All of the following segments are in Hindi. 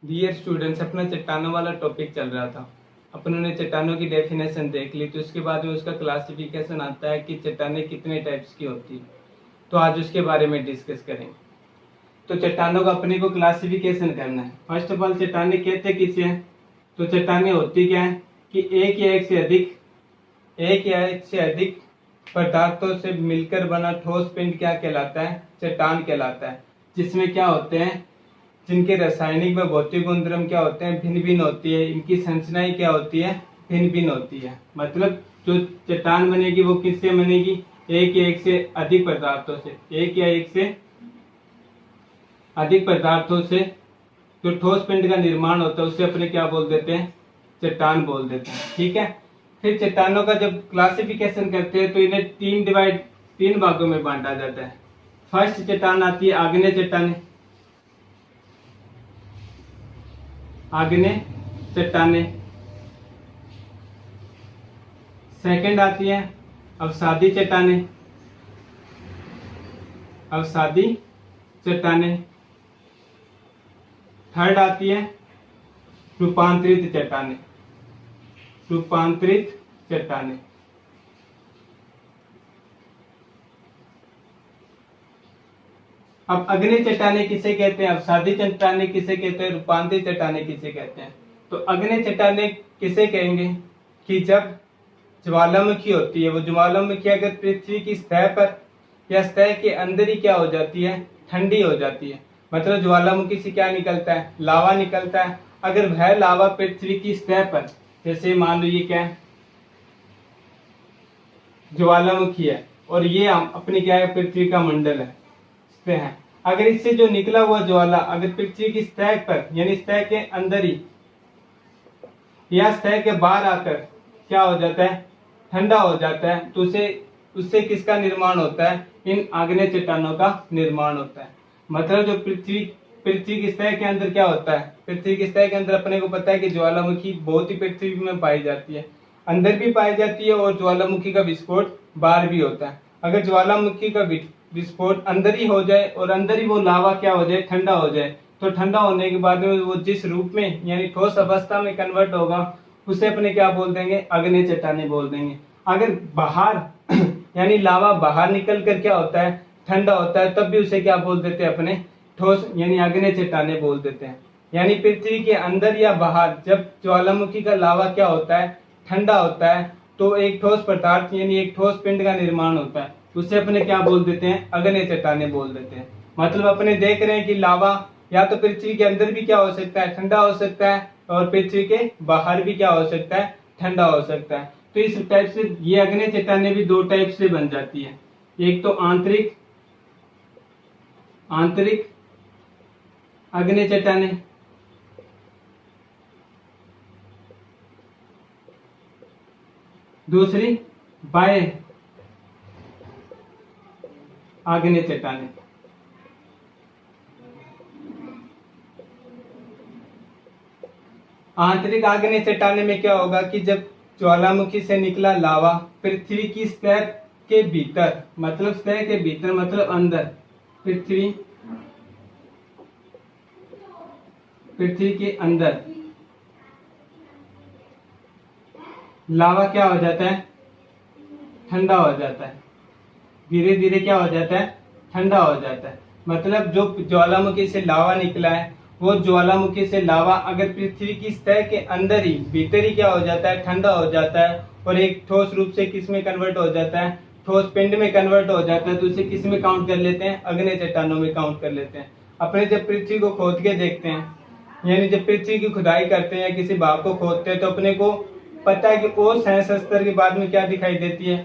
डियर स्टूडेंट्स, अपना चट्टानों वाला टॉपिक चल रहा था। अपन ने चट्टानों की डेफिनेशन देख ली, तो उसके बाद में उसका क्लासिफिकेशन आता है कि चट्टानें कितने टाइप्स की होती है। तो आज उसके बारे में डिस्कस करेंगे। तो चट्टानों का अपने को क्लासिफिकेशन करना है। फर्स्ट ऑफ ऑल, चट्टानें कहते किसे हैं? तो चट्टानें होती क्या है कि एक या एक से अधिक पदार्थों से मिलकर बना ठोस पिंड क्या कहलाता है? चट्टान कहलाता है। जिसमें क्या होते हैं, जिनके रासायनिक व भौतिक गुणधर्म क्या होते हैं? भिन्न भिन्न होती है। इनकी संरचनाएं क्या होती है? भिन्न भिन्न होती है। मतलब जो चट्टान बनेगी वो किससे बनेगी? एक या एक से अधिक पदार्थों से। एक या एक से अधिक पदार्थों से जो ठोस पिंड का निर्माण होता है उसे अपने क्या बोल देते हैं? चट्टान बोल देते हैं। ठीक है। फिर चट्टानों का जब क्लासिफिकेशन करते हैं तो इन्हें तीन भागों में बांटा जाता है। फर्स्ट चट्टान आती है आग्नेय चट्टानें। आग्नेय चट्टानें। सेकंड आती है अवसादी चट्टानें। अवसादी चट्टानें। थर्ड आती है रूपांतरित चट्टानें। रूपांतरित चट्टानें। अब अग्नि चट्टानें किसे कहते हैं? अवसादी चट्टानें किसे कहते हैं? रूपांतरित चट्टानें किसे कहते हैं? तो अग्नि चट्टानें किसे कहेंगे कि जब ज्वालामुखी होती है, वो ज्वालामुखी अगर पृथ्वी की सतह पर या सतह के अंदर ही क्या हो जाती है? ठंडी हो जाती है। मतलब ज्वालामुखी से क्या निकलता है? लावा निकलता है। अगर वह लावा पृथ्वी की सतह पर, जैसे मान लो ये क्या है? ज्वालामुखी है और ये अपनी क्या है? पृथ्वी का मंडल है, सतह है। अगर इससे जो निकला हुआ ज्वाला अगर पृथ्वी की सतह पर यानी सतह के अंदर ही या सतह के बाहर आकर क्या हो जाता है? ठंडा हो जाता है, तो उससे किसका निर्माण होता है? इन आग्नेय चट्टानों का निर्माण होता है। मतलब जो पृथ्वी की सतह के अंदर क्या होता है? पृथ्वी की सतह के अंदर अपने को पता है कि ज्वालामुखी बहुत ही पृथ्वी में पाई जाती है, अंदर भी पाई जाती है और ज्वालामुखी का विस्फोट बाहर भी होता है। अगर ज्वालामुखी का विस्फोट अंदर ही हो जाए और अंदर ही वो लावा क्या हो जाए? ठंडा हो जाए, तो ठंडा होने के बाद में वो जिस रूप में यानी ठोस अवस्था में कन्वर्ट होगा उसे अपने क्या बोल देंगे? अग्नि चट्टानें बोल देंगे। अगर बाहर यानी लावा बाहर निकल कर क्या होता है? ठंडा होता है, तब भी उसे क्या बोल देते हैं? अपने ठोस यानी अग्नि चट्टानें बोल देते हैं। यानी पृथ्वी के अंदर या बाहर जब ज्वालामुखी का लावा क्या होता है? ठंडा होता है, तो एक ठोस पदार्थ यानी एक ठोस पिंड का निर्माण होता है। उसे अपने क्या बोल देते हैं? अग्नि चट्टानें बोल देते हैं। मतलब अपने देख रहे हैं कि लावा या तो पृथ्वी के अंदर भी क्या हो सकता है? ठंडा हो सकता है, और पृथ्वी के बाहर भी क्या हो सकता है? ठंडा हो सकता है। तो इस टाइप से ये अग्नि चट्टानें भी दो टाइप से बन जाती है। एक तो आंतरिक अग्नि चट्टानें, दूसरी बाह्य आग्नेय चट्टानें। आंतरिक आग्नेय चट्टानें में क्या होगा कि जब ज्वालामुखी से निकला लावा पृथ्वी की सतह के भीतर, मतलब सतह के भीतर मतलब अंदर, पृथ्वी के अंदर लावा क्या हो जाता है? ठंडा हो जाता है। धीरे धीरे क्या हो जाता है? ठंडा हो जाता है। मतलब जो ज्वालामुखी से लावा निकला है, वो ज्वालामुखी से लावा अगर पृथ्वी की सतह के अंदर ही भीतर ही क्या हो जाता है? ठंडा हो जाता है और एक ठोस रूप से किस में कन्वर्ट हो जाता है? ठोस पिंड में कन्वर्ट हो जाता है। तो उसे किस में काउंट कर लेते हैं? अग्नि चट्टानों में काउंट कर लेते हैं। अपने जब पृथ्वी को खोद के देखते हैं, यानी जब पृथ्वी की खुदाई करते हैं, किसी भाग को खोदते हैं, तो अपने को पता है कि ओ सेंसर स्तर के बाद में क्या दिखाई देती है?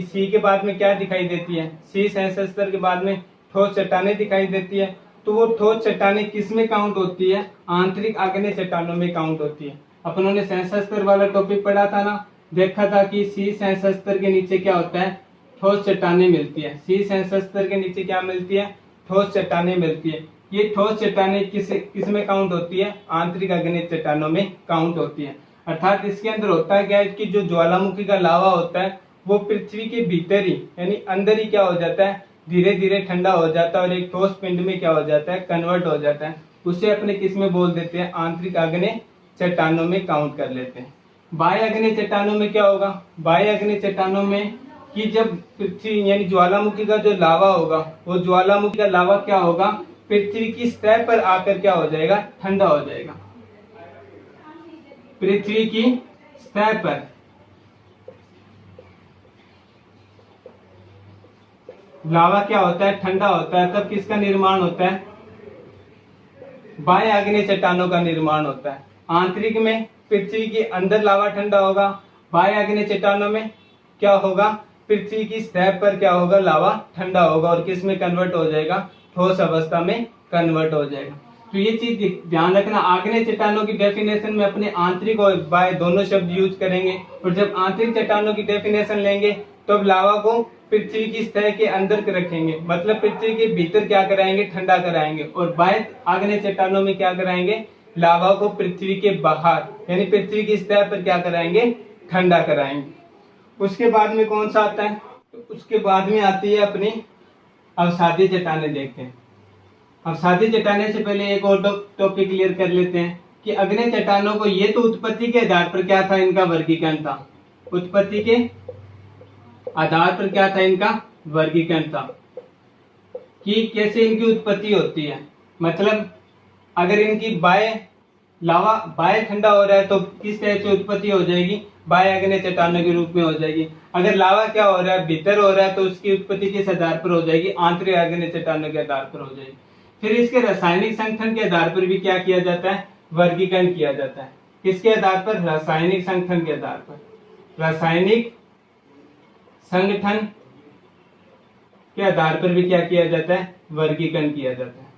सी के बाद में क्या दिखाई देती है? सी सेंसर स्तर के बाद में ठोस चट्टानें दिखाई देती है। तो वो ठोस चट्टानें किस में काउंट होती है? आंतरिक आग्नेय चट्टानों में काउंट होती है। अपन ने सेंसर स्तर वाला टॉपिक पढ़ा था ना, देखा था कि सी सेंसर स्तर के नीचे क्या होता है? ठोस चट्टानें मिलती है। सी सेंसर स्तर के नीचे क्या मिलती है? ठोस चट्टानें मिलती है। ये ठोस चट्टानें किस में काउंट होती है? आंतरिक आग्नेय चट्टानों में काउंट होती है। अर्थात इसके अंदर होता है क्या है कि जो ज्वालामुखी का लावा होता है वो पृथ्वी के भीतर ही यानी अंदर ही क्या हो जाता है? धीरे धीरे ठंडा हो जाता है और एक ठोस पिंड में क्या हो जाता है? कन्वर्ट हो जाता है। उसे अपने किस में बोल देते हैं, आंतरिक आग्नेय चट्टानों में काउंट कर लेते हैं। बाह्य आग्नेय चट्टानों में क्या होगा, बाह्य आग्नेय चट्टानों में कि जब पृथ्वी यानी ज्वालामुखी का जो लावा होगा, वो ज्वालामुखी का लावा क्या होगा, पृथ्वी की सतह पर आकर क्या हो जाएगा, ठंडा हो जाएगा। पृथ्वी की सतह पर लावा क्या होता है, ठंडा होता है। तब किसका निर्माण होता है, बाह्य आग्नेय चट्टानों का निर्माण होता है। आंतरिक में पृथ्वी के अंदर लावा ठंडा होगा, बाह्य आग्नेय चट्टानों में क्या होगा, पृथ्वी की सतह पर क्या होगा, लावा ठंडा होगा और किस में कन्वर्ट हो जाएगा, ठोस अवस्था में कन्वर्ट हो जाएगा। तो ये चीज ध्यान रखना, आग्नेय चट्टानों की डेफिनेशन में अपने आंतरिक और बाह्य दोनों शब्द यूज करेंगे, और जब आंतरिक चट्टानों की डेफिनेशन लेंगे तब लावा को पृथ्वी की सतह के अंदर रखेंगे, मतलब पृथ्वी के भीतर क्या कराएंगे, ठंडा कराएंगे, और बाह्य आग्नेय चट्टानों में क्या कराएंगे, लावा को पृथ्वी के बाहर यानी पृथ्वी की सतह पर क्या कराएंगे, ठंडा कराएंगे। उसके बाद में कौन सा आता है, उसके बाद में आती है अपनी अवसादीय चट्टानें। देखते हैं अवसादीय चट्टानें से पहले एक और टॉपिक क्लियर कर लेते हैं कि आग्नेय चट्टानों को, ये तो उत्पत्ति के आधार पर क्या था, इनका वर्गीकरण था। उत्पत्ति के आधार पर क्या था, इनका वर्गीकरण था कि कैसे इनकी उत्पत्ति होती है। मतलब अगर इनकी लावा बाह्य ठंडा हो रहा है तो किस तरह से उत्पत्ति हो जाएगी, बाह्य आग्नेय चट्टानों के रूप में हो जाएगी। अगर लावा क्या हो रहा है, भीतर हो रहा है, तो उसकी उत्पत्ति किस आधार पर हो जाएगी, आंतरिक आग्नेय चट्टानों के आधार पर हो जाएगी। फिर इसके रासायनिक संगठन के आधार पर भी क्या किया जाता है, वर्गीकरण किया जाता है। किसके आधार पर, रासायनिक संगठन के आधार पर। रासायनिक संगठन के आधार पर भी क्या किया जाता है, वर्गीकरण किया जाता है।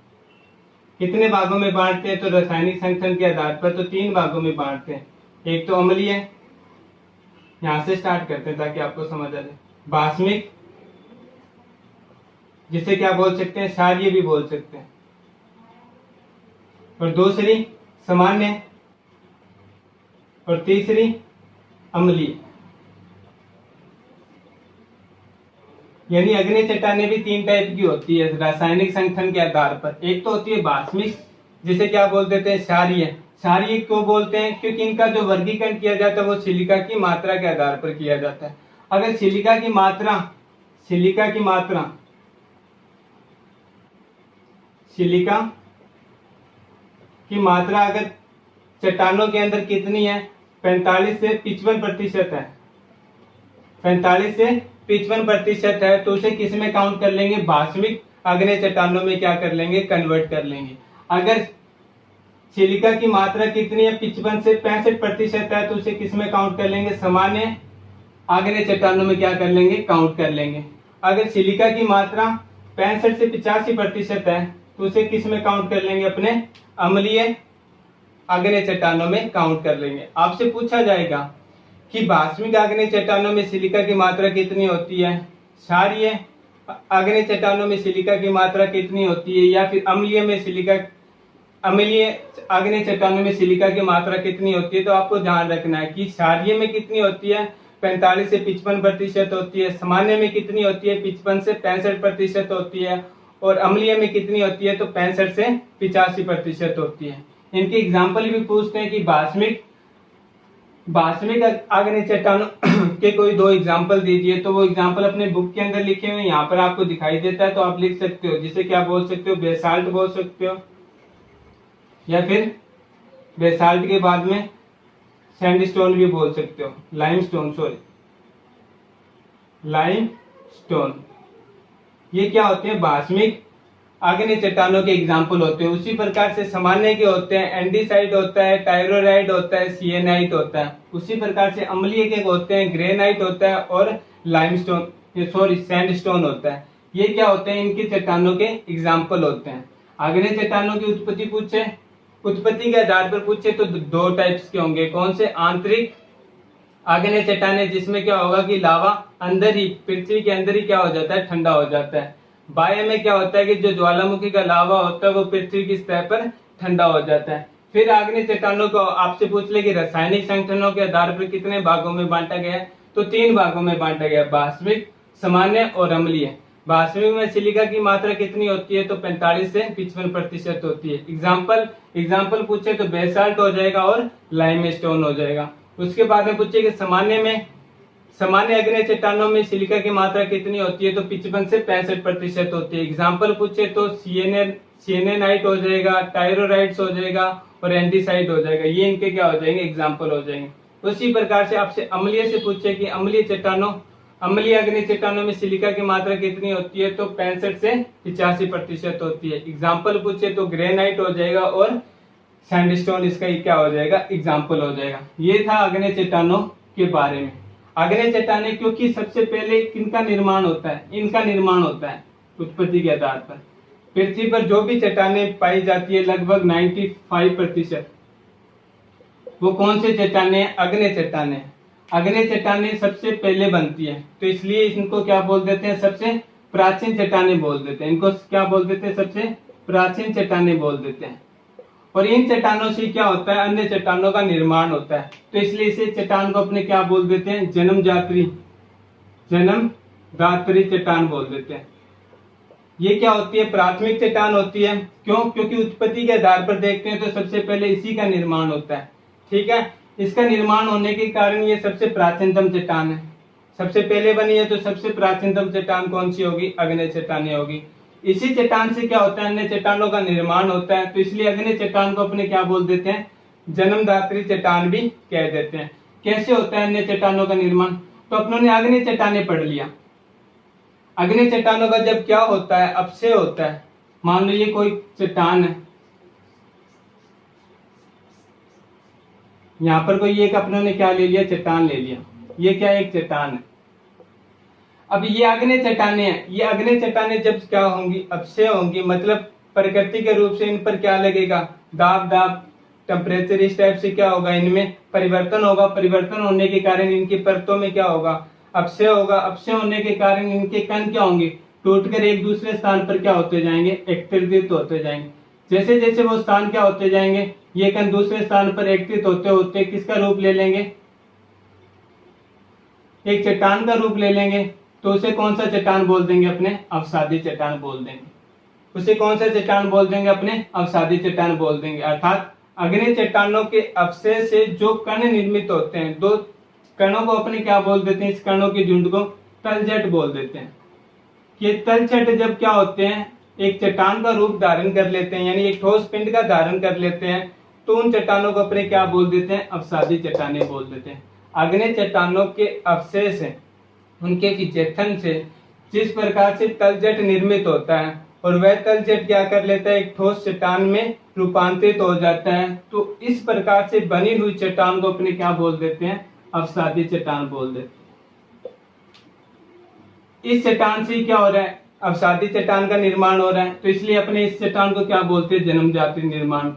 कितने भागों में बांटते हैं, तो रासायनिक संगठन के आधार पर तो 3 भागों में बांटते हैं। एक तो अम्लीय, यहां से स्टार्ट करते हैं ताकि आपको समझ आ जाए। बाष्मिक, जिसे क्या बोल सकते हैं, क्षारीय भी बोल सकते हैं। और दूसरी सामान्य, और तीसरी अम्लीय। यानी आग्नेय चट्टानें भी 3 टाइप की होती है रासायनिक संगठन के आधार पर। एक तो होती है बाष्मिक, जिसे क्या बोल देते हैं, क्षारीय। क्षारीय क्यों बोलते हैं, क्योंकि इनका जो वर्गीकरण किया जाता है वो सिलिका की मात्रा के आधार पर किया जाता है। अगर सिलिका की मात्रा अगर चट्टानों के अंदर कितनी है, 45 से 55% है, 45 से 55% है, तो उसे किस में काउंट कर लेंगे, बाष्मिक आग्नेय चट्टानों में क्या कर लेंगे, कन्वर्ट कर लेंगे। अगर सिलिका की मात्रा कितनी है, 55 से 65% है, तो उसे किस में काउंट कर लेंगे, सामान्य आग्नेय चट्टानों में क्या कर लेंगे, काउंट कर लेंगे। अगर सिलिका की मात्रा 65 से 85% है, तो उसे किस में काउंट कर लेंगे, अपने अम्लीय आग्नेय चट्टानों में काउंट कर लेंगे। आपसे पूछा जाएगा कि बाष्मिक आग्नेय चट्टानों में सिलिका की मात्रा कितनी होती है, क्षारीय आग्नेय चट्टानों में सिलिका की मात्रा कितनी होती है, या फिर अम्लीय आग्नेय चट्टानों में सिलिका की मात्रा कितनी होती है। तो आपको ध्यान रखना है कि क्षारीय में कितनी होती है, 45 से 55% होती है। सामान्य में कितनी होती है, 55 से 65% होती है। और अम्लीय में कितनी होती है, तो 65 से 85% होती है। इनके एग्जाम्पल भी पूछते हैं कि बाष्मिक आग्नेय चट्टानों के कोई 2 एग्जाम्पल दीजिए, तो वो एग्जाम्पल अपने बुक के अंदर लिखे हुए यहाँ पर आपको दिखाई देता है, तो आप लिख सकते हो। जिसे क्या बोल सकते हो, बेसाल्ट बोल सकते हो, या फिर बेसाल्ट के बाद में सैंडस्टोन भी बोल सकते हो, लाइमस्टोन। ये क्या होते हैं, बाष्मिक आग्नेय चट्टानों के एग्जाम्पल होते हैं। उसी प्रकार से सामान्य के होते हैं, एंडीसाइट होता है, टायरोराइड होता है, सिएनाइट होता है। उसी प्रकार से अम्लीय के होते हैं, ग्रेनाइट होता है और सैंडस्टोन होता है। ये क्या होते हैं, इनके चट्टानों के एग्जाम्पल होते हैं। आग्नेय चट्टानों की उत्पत्ति के आधार पर पूछे तो 2 टाइप्स के होंगे। कौन से, आंतरिक आग्नेय चट्टानें, जिसमें क्या होगा कि लावा अंदर ही, पृथ्वी के अंदर ही क्या हो जाता है, ठंडा हो जाता है। बाह्य में क्या होता है कि जो ज्वालामुखी का लावा होता है वो पृथ्वी की सतह पर ठंडा हो जाता है। फिर आग्नेय चट्टानों को आपसे पूछ ले कि रासायनिक संगठनों के आधार पर कितने भागों में बांटा गया है, तो 3 भागों में बांटा गया, बाष्मिक, सामान्य और अम्लीय। वास्तविक में सिलिका की मात्रा कितनी होती है? तो 45 से 55% होती है। एग्जाम्पल पूछे तो बेसाल्ट हो जाएगा और लाइमस्टोन हो जाएगा। उसके बाद में पूछे कि सामान्य अग्नि चट्टानों में सिलिका की मात्रा कितनी होती है? तो 55 से 65% होती है। एग्जाम्पल पूछे तो सिएनेनाइट हो जाएगा, टायरोराइट्स हो जाएगा और एंटीसाइट हो जाएगा। ये इनके क्या हो जाएंगे? एग्जाम्पल हो जाएंगे। उसी प्रकार से आपसे अम्लीय से पूछे कि अम्लीय अग्नि चट्टानों में सिलिका की मात्रा कितनी होती है? तो 65 से 85% होती है। एग्जाम्पल पूछे तो ग्रेनाइट हो जाएगा और सैंडस्टोन इसका क्या हो जाएगा? एग्जाम्पल हो जाएगा। ये था अग्नि चट्टानों के बारे में। अग्नि चट्टानें क्योंकि सबसे पहले किनका निर्माण होता है? इनका निर्माण होता है उत्पत्ति के आधार पर। पृथ्वी पर जो भी चट्टानें पाई जाती है लगभग 95% वो कौन से चट्टानें? अग्नि चट्टानें। अग्नि चट्टानें सबसे पहले बनती है, तो इसलिए इनको क्या बोल देते हैं? सबसे प्राचीन चट्टानें बोल देते हैं। इनको क्या बोल देते हैं? सबसे प्राचीन चट्टानें बोल देते हैं। और इन चट्टानों से क्या होता है? अन्य चट्टानों का निर्माण होता है, तो इसलिए इसे चट्टान को अपने क्या बोल देते हैं? जन्मदात्री चट्टान बोल देते हैं। ये क्या होती है? प्राथमिक चट्टान होती है। क्यों? क्योंकि उत्पत्ति के आधार पर देखते हैं तो सबसे पहले इसी का निर्माण होता है। ठीक है, इसका निर्माण होने के कारण ये सबसे प्राचीनतम चट्टान है। सबसे पहले बनी है तो सबसे प्राचीनतम चट्टान कौन सी होगी? अग्नि चट्टानें होगी। इसी चट्टान से क्या होता है? अन्य चट्टानों का निर्माण होता है, तो इसलिए अग्नि चट्टान को अपने क्या बोल देते हैं? जन्मदात्री चट्टान भी कह देते हैं। कैसे होता है अन्य चट्टानों का निर्माण? तो अपनों ने अग्नि चट्टानें पढ़ लिया। अग्नि चट्टानों का जब क्या होता है? अपक्षय होता है। मान लो ये कोई चट्टान है, यहाँ पर कोई एक अपनों ने क्या ले लिया? चट्टान ले लिया। ये क्या? एक चट्टान है। अब ये अग्नि चट्टानें हैं। ये अग्नि चट्टानें जब क्या होंगी? अपक्षय होंगी, मतलब प्रकृति के रूप से इन पर क्या लगेगा? दाब टेम्परेचर, इस टाइप से क्या होगा? इनमें परिवर्तन होगा। परिवर्तन होने के कारण इनकी परतों में क्या होगा? अपक्षय होगा। अपक्षय होने के कारण इनके कण क्या होंगे? टूटकर एक दूसरे स्थान पर क्या होते जाएंगे? एकत्रित होते जाएंगे। जैसे जैसे वो स्थान क्या होते जाएंगे? ये कण दूसरे स्थान पर एकत्रित होते होते किसका रूप ले लेंगे? एक चट्टान का रूप ले लेंगे। तो उसे कौन सा चट्टान बोल देंगे? अपने अवसादी चट्टान बोल देंगे। उसे कौन सा चट्टान बोल देंगे? अपने अवसादी चट्टान बोल देंगे। अर्थात अग्नि चट्टानों के अपक्षय से जो कण निर्मित होते हैं, दो कणों को अपने क्या बोल देते हैं? इस कणों के झुंड को तलछट बोल देते हैं। ये तलछट जब क्या होते हैं? एक चट्टान का रूप धारण कर लेते हैं, यानी एक ठोस पिंड का धारण कर लेते हैं, तो उन चट्टानों को अपने क्या बोल देते हैं? अवसादी चट्टानें बोल देते हैं। अग्नि चट्टानों के अवशेष से, उनके विचेतन से जिस प्रकार से तलछट निर्मित होता है और वह तलछट क्या कर लेता है? एक ठोस चट्टान में रूपांतरित हो जाता है, तो इस प्रकार से बनी हुई चट्टान को अपने क्या बोल देते हैं? अवसादी चट्टान बोल देते हैं। इस चट्टान से क्या हो रहा है? अवसादी चट्टान का निर्माण हो रहा है, तो इसलिए अपने इस चट्टान को क्या बोलते हैं? जन्मजाति निर्माण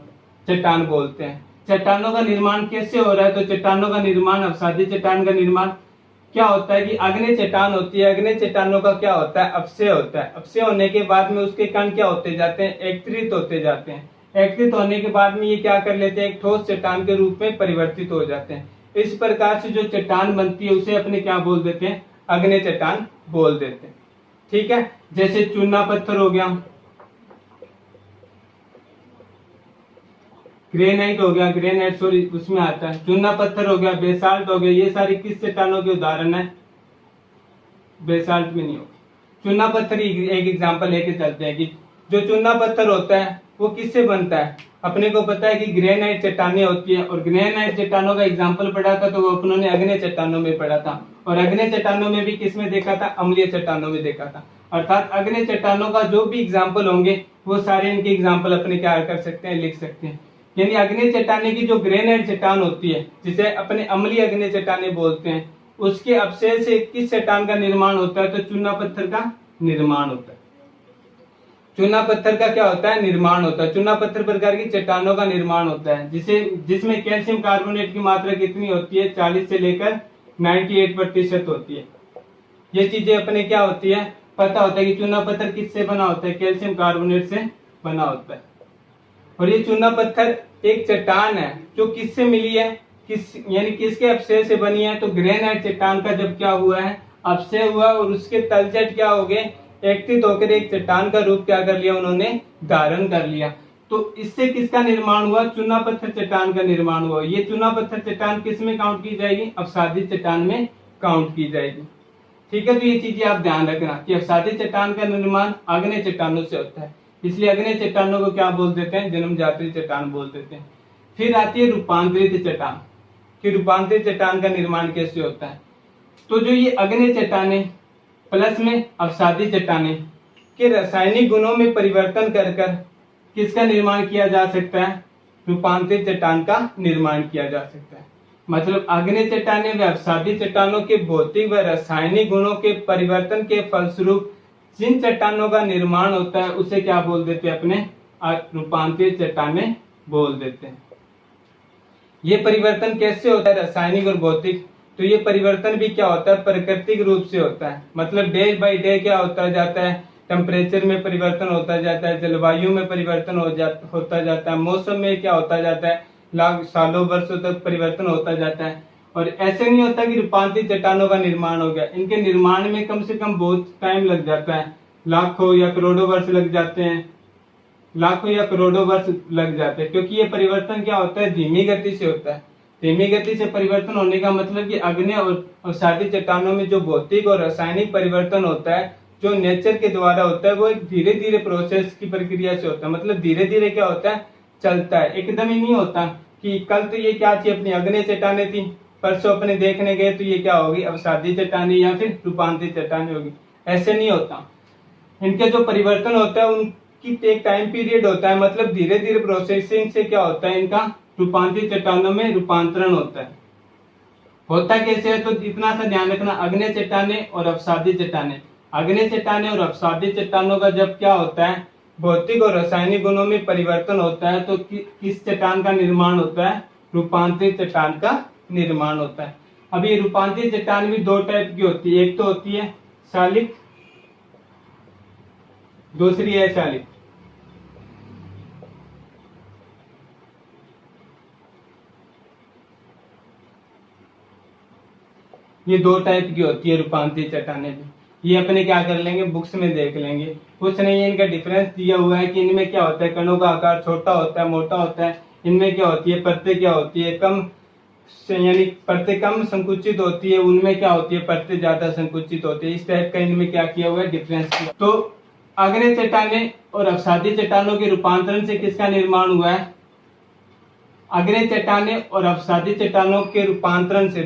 चट्टान बोलते हैं। चट्टानों का निर्माण कैसे हो रहा है? तो चट्टानों का निर्माण, अवसादी चट्टान का निर्माण क्या होता है कि अग्नि चट्टान होती है। अग्नि चट्टानों का क्या होता है? अपक्षय होता है। अपक्षय होने के बाद में उसके कण क्या होते जाते हैं? एकत्रित होते जाते हैं। एकत्रित होने के बाद में ये क्या कर लेते हैं? एक ठोस चट्टान के रूप में परिवर्तित हो जाते हैं। इस प्रकार से जो चट्टान बनती है उसे अपने क्या बोल देते हैं? अग्नि चट्टान बोल देते हैं। ठीक है, जैसे चूना पत्थर हो गया, ग्रेनाइट उसमें आता है। चूना पत्थर हो गया, बेसाल्ट हो गया, ये सारी किस चट्टानों के उदाहरण है? बेसाल्ट में नहीं होगा। चूना पत्थर एक एग्जांपल लेके चलते हैं कि जो चूना पत्थर होता है वो किससे बनता है? अपने को पता है कि ग्रेनाइट चट्टानें होती है, और ग्रेनाइट चट्टानों का एग्जांपल पढ़ा था तो वो अपनों ने अग्नि चट्टानों में पढ़ा था। और अग्नि चट्टानों में भी किसमें देखा था? अम्लीय चट्टानों में देखा था। अर्थात अग्नि चट्टानों का जो भी एग्जाम्पल होंगे वो सारे इनके एग्जाम्पल अपने क्या कर सकते हैं? लिख सकते हैं। यानी अग्नि चट्टाने की जो ग्रेनाइट चट्टान होती है, जिसे अपने अम्लीय अग्नि चट्टानें बोलते हैं, उसके अवशेष से किस चट्टान का निर्माण होता है? तो चूना पत्थर का निर्माण होता है। चूना पत्थर का क्या होता है? निर्माण होता है। चूना पत्थर प्रकार की चट्टानों का निर्माण होता है, जिसमें कैल्शियम कार्बोनेट की मात्रा कितनी होती है? 40 से लेकर 98% होती है। ये चीजें अपने क्या होती है? पता होता है कि चूना पत्थर किससे बना होता है? कैल्शियम कार्बोनेट से बना होता है। और ये चूना पत्थर एक चट्टान है जो किससे मिली है? यानी किसके अपक्षय से बनी है? तो ग्रेनाइट चट्टान का जब क्या हुआ है? अपक्षय हुआ और उसके तलछट क्या हो गए? एकत्रित होकर एक चट्टान का रूप क्या कर लिया उन्होंने, धारण कर लिया। तो इससे किसका निर्माण हुआ, चूना पत्थर चट्टान का निर्माण हुआ। ये चूना पत्थर चट्टान किस में काउंट की जाएगी, अवसादी चट्टान में काउंट की जाएगी। ठीक है, तो ये चीजें आप ध्यान रखना कि अवसादी चट्टान का निर्माण आग्नेय चट्टानों से होता है, इसलिए आग्नेय चट्टानों को क्या बोल देते हैं, जन्मजात्री चट्टान बोल देते हैं। फिर आती है रूपांतरित चट्टान, कि रूपांतरित चट्टान का निर्माण कैसे होता है। तो जो ये आग्नेय चट्टानें प्लस में अवसादी चट्टानें के रासायनिक गुणों में परिवर्तन कर कर किसका निर्माण किया जा सकता है, रूपांतरित चट्टान का निर्माण किया जा सकता है। मतलब आग्नेय चट्टानें व अवसादी चट्टानों के भौतिक व रासायनिक गुणों के परिवर्तन के फलस्वरूप जिन चट्टानों का निर्माण होता है उसे क्या बोल देते हैं, अपने रूपांतरित चट्टानें बोल देते हैं। ये परिवर्तन कैसे होता है, रासायनिक और भौतिक। तो ये परिवर्तन भी क्या होता है, प्राकृतिक रूप से होता है। मतलब डे बाय डे क्या होता जाता है, टेम्परेचर में परिवर्तन होता जाता है, जलवायु में परिवर्तन होता जाता है, मौसम में क्या होता जाता है, लाख सालों वर्षों तक परिवर्तन होता जाता है। और ऐसे नहीं होता कि रूपांतरित चट्टानों का निर्माण हो गया, इनके निर्माण में कम से कम बहुत टाइम लग जाता है, लाखों या करोड़ों वर्ष लग जाते हैं, लाखों या करोड़ों वर्ष लग जाते हैं। क्योंकि ये परिवर्तन क्या होता है, धीमी गति से होता है। धीमी गति से परिवर्तन होने का मतलब कि आग्नेय और अवसादी चट्टानों में जो भौतिक और रासायनिक परिवर्तन होता है, जो नेचर के द्वारा होता है, वो एक धीरे धीरे प्रोसेस की प्रक्रिया से होता है। मतलब धीरे धीरे क्या होता है, चलता है, एकदम ही नहीं होता कि कल तो ये क्या थी, अपनी आग्नेय चट्टानें थी, परसों अपने देखने गए तो ये क्या होगी, अवसादी चट्टानें या फिर रूपांतरित चट्टानें होगी। ऐसे नहीं होता, इनके जो परिवर्तन होता है उनकी एक टाइम पीरियड होता है। मतलब धीरे धीरे प्रोसेसिंग से क्या होता है, इनका रूपांतरित चट्टानों में रूपांतरण होता है। होता कैसे है, तो इतना सा ध्यान रखना, आग्नेय चट्टानें और अवसादी चट्टानें, आग्नेय चट्टानें और अवसादी चट्टानों का जब क्या होता है, भौतिक और रासायनिक गुणों में परिवर्तन होता है, तो किस चट्टान का निर्माण होता है, रूपांतरित चट्टान का निर्माण होता है। अब ये रूपांतरित चट्टान भी दो टाइप की होती है, एक तो होती है शालिक, दूसरी है शालिक। ये दो टाइप की होती है रूपांतरित चट्टानें भी। ये अपने क्या कर लेंगे, बुक्स में देख लेंगे, कुछ नहीं है, इनका डिफरेंस दिया हुआ है कि इनमें क्या होता है, कणों का आकार छोटा होता है, मोटा होता है। इनमें क्या होती है, परतें क्या होती है, कम यानी परतें कम संकुचित होती है, उनमें क्या होती है, परतें ज्यादा संकुचित होती है। इस टाइप का इनमें क्या किया हुआ है, डिफरेंस किया। तो आग्नेय चट्टानें और अवसादी चट्टानों के रूपांतरण से किसका निर्माण हुआ है, आग्नेय चट्टानें और अवसादी चट्टानों के रूपांतरण से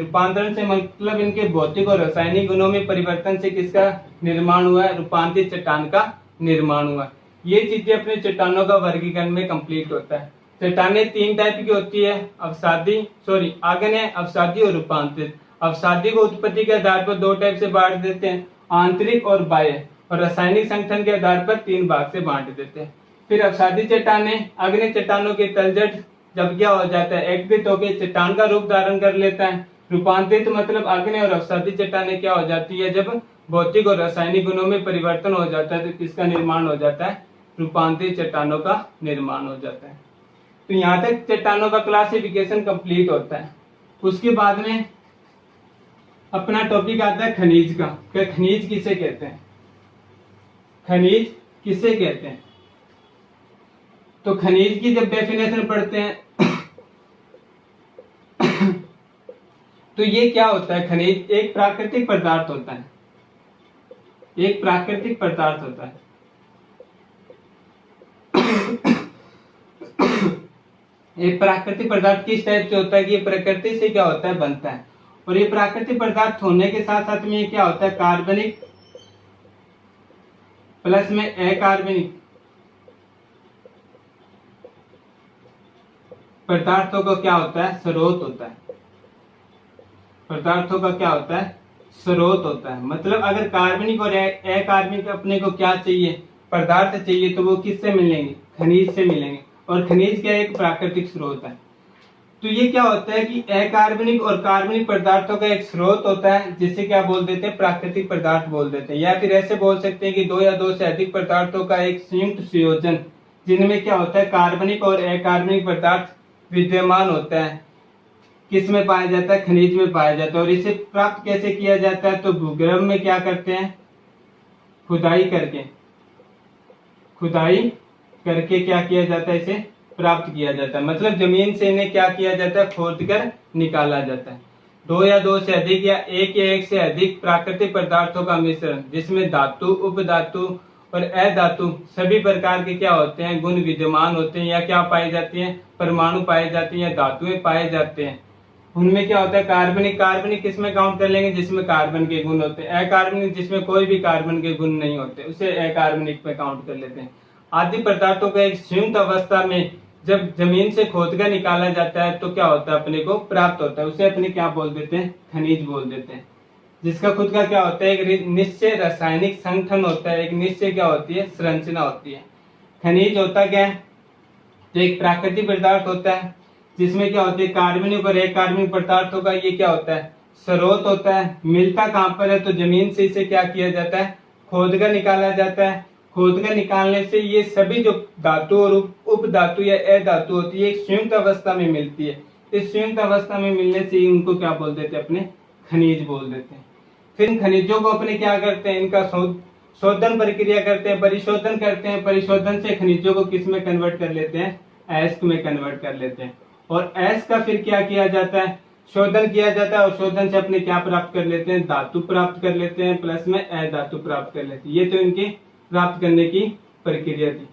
मतलब इनके भौतिक और रासायनिक गुणों में परिवर्तन से किसका निर्माण हुआ है, रूपांतरित चट्टान का निर्माण हुआ। ये चीजें अपने चट्टानों का वर्गीकरण में कंप्लीट होता है। चट्टानें तीन टाइप की होती है, आग्नेय, अवसादी और रूपांतरित। अवसादी को उत्पत्ति के आधार पर दो टाइप से बांट देते हैं, आंतरिक और बाह्य, और रासायनिक संगठन के आधार पर तीन भाग से बांट देते हैं। फिर अवसादी चट्टानें आग्नेय चट्टानों के तलजट जब क्या हो जाता है, एकत्रित होकर चट्टान का रूप धारण कर लेता है। रूपांतरित मतलब आग्नेय और अवसादी चट्टानें क्या हो जाती है, जब भौतिक और रासायनिक गुणों में परिवर्तन हो जाता है तो किसका निर्माण हो जाता है, रूपांतरित चट्टानों का निर्माण हो जाता है। तो यहाँ तक चट्टानों का क्लासिफिकेशन कंप्लीट होता है। उसके बाद में अपना टॉपिक आता है खनिज का। क्या खनिज किसे कहते हैं, खनिज किसे कहते हैं। तो खनिज की जब डेफिनेशन पढ़ते हैं तो ये क्या होता है, खनिज एक प्राकृतिक पदार्थ होता है, एक प्राकृतिक पदार्थ होता है। एक प्राकृतिक पदार्थ किस टाइप से होता है कि ये प्रकृति से क्या होता है, बनता है। और ये प्राकृतिक पदार्थ होने के साथ साथ में ये क्या होता है, कार्बनिक प्लस में अकार्बनिक पदार्थों का क्या होता है, स्रोत होता है। पदार्थों का क्या होता है, स्रोत होता है। मतलब अगर कार्बनिक और अकार्बनिक अपने को क्या चाहिए, पदार्थ चाहिए, तो वो किससे मिलेंगे, खनिज से मिलेंगे। और खनिज क्या एक प्राकृतिक स्रोत है। तो ये क्या होता है कि अकार्बनिक और कार्बनिक पदार्थों का एक स्रोत होता है, जिसे क्या बोल देते हैं, प्राकृतिक पदार्थ बोल देते हैं। या फिर ऐसे बोल सकते हैं कि दो या दो से अधिक पदार्थों का एक संयुक्त संयोजन, जिनमें क्या होता है, कार्बनिक और अकार्बनिक पदार्थ विद्यमान होता है। किस में पाया जाता है, खनिज में पाया जाता है। और इसे प्राप्त कैसे किया जाता है, तो भूगर्भ में क्या करते हैं, खुदाई करके क्या किया जाता है, इसे प्राप्त किया जाता है। मतलब जमीन से इन्हें क्या किया जाता है, खोद कर निकाला जाता है। दो या दो से अधिक या एक से अधिक प्राकृतिक पदार्थों का मिश्रण जिसमें धातु, उपधातु और अधातु सभी प्रकार के क्या होते हैं, गुण विद्यमान होते हैं या क्या पाई जाती हैं, परमाणु पाए जाते हैं या धातुएं पाए जाते हैं। उनमें क्या होता है, कार्बनिक किसमें काउंट कर लेंगे, जिसमें कार्बन के गुण होते हैं। अकार्बनिक जिसमें कोई भी कार्बन के गुण नहीं होते, उसे अकार्बनिक में काउंट कर लेते हैं। आदि पदार्थों का एक संयुक्त अवस्था में जब जमीन से खोद कर निकाला जाता है तो क्या होता है, अपने को प्राप्त होता है। उसे अपने क्या बोल देते हैं, खनिज बोल देते हैं। जिसका खुद का क्या होता है, एक निश्चय रासायनिक संगठन होता है, एक निश्चय क्या होती है, संरचना होती है। खनिज होता क्या है, तो एक प्राकृतिक पदार्थ होता है जिसमें क्या होती है, कार्बनिक और अकार्बनिक पदार्थों का ये क्या होता है, स्रोत होता है। मिलता कहाँ पर है, तो जमीन से इसे क्या किया जाता है, खोद कर निकाला जाता है। खोद कर निकालने से ये सभी जो धातु और उपधातु या अधातु होती है एक संयुक्त अवस्था में मिलती है। इस संयुक्त अवस्था में मिलने से इनको क्या बोल देते हैं, अपने खनिज बोल देते हैं। फिर इन खनिजों को अपने क्या करते हैं, इनका शोधन प्रक्रिया करते हैं, परिशोधन करते हैं। परिशोधन से खनिजों को किस में कन्वर्ट कर लेते हैं, अयस्क में कन्वर्ट कर लेते हैं। और अयस्क का फिर क्या किया जाता है, शोधन किया जाता है और शोधन से अपने क्या प्राप्त कर लेते हैं, धातु प्राप्त कर लेते हैं, प्लस में अधातु प्राप्त कर लेते हैं। ये तो इनकी प्राप्त करने की प्रक्रिया थी।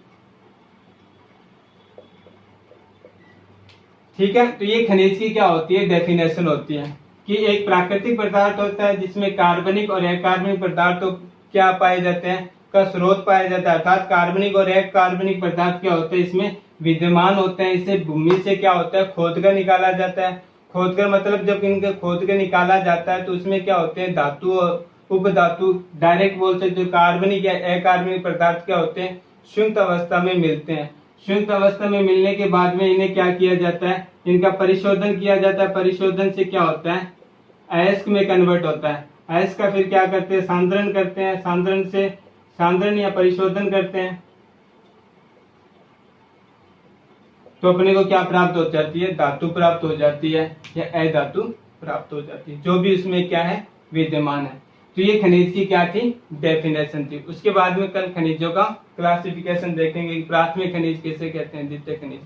ठीक है, तो ये खनिज की क्या होती है, डेफिनेशन होती है कि एक प्राकृतिक पदार्थ होता है जिसमें कार्बनिक और अकार्बनिक पदार्थों क्या पाए जाते हैं, का स्रोत पाया जाता है। अर्थात कार्बनिक और अकार्बनिक पदार्थ क्या होते हैं, इसमें विद्यमान होते हैं। इसे भूमि से क्या होता है, खोद कर निकाला जाता है। खोद कर मतलब जब इनके खोद कर निकाला जाता है तो उसमें क्या होते हैं, धातु और उपधातु डायरेक्ट बोल सकते, जो कार्बनिक या अकार्बनिक पदार्थ क्या होते हैं, संयुक्त अवस्था में मिलते हैं। संयुक्त अवस्था में मिलने के बाद में इन्हें क्या किया जाता है, इनका परिशोधन किया जाता है। परिशोधन से क्या होता है, अयस्क में कन्वर्ट होता है। अयस्क का फिर क्या करते हैं, सांद्रण करते हैं। सांद्रण या परिशोधन करते हैं तो अपने को क्या प्राप्त हो जाती है, धातु प्राप्त हो जाती है या अधातु प्राप्त हो जाती है, जो भी उसमें क्या है, विद्यमान है। तो ये खनिज की क्या थी, डेफिनेशन थी। उसके बाद में कल खनिजों का क्लासिफिकेशन देखेंगे, प्राथमिक खनिज किसे कहते हैं, द्वितीय खनिज।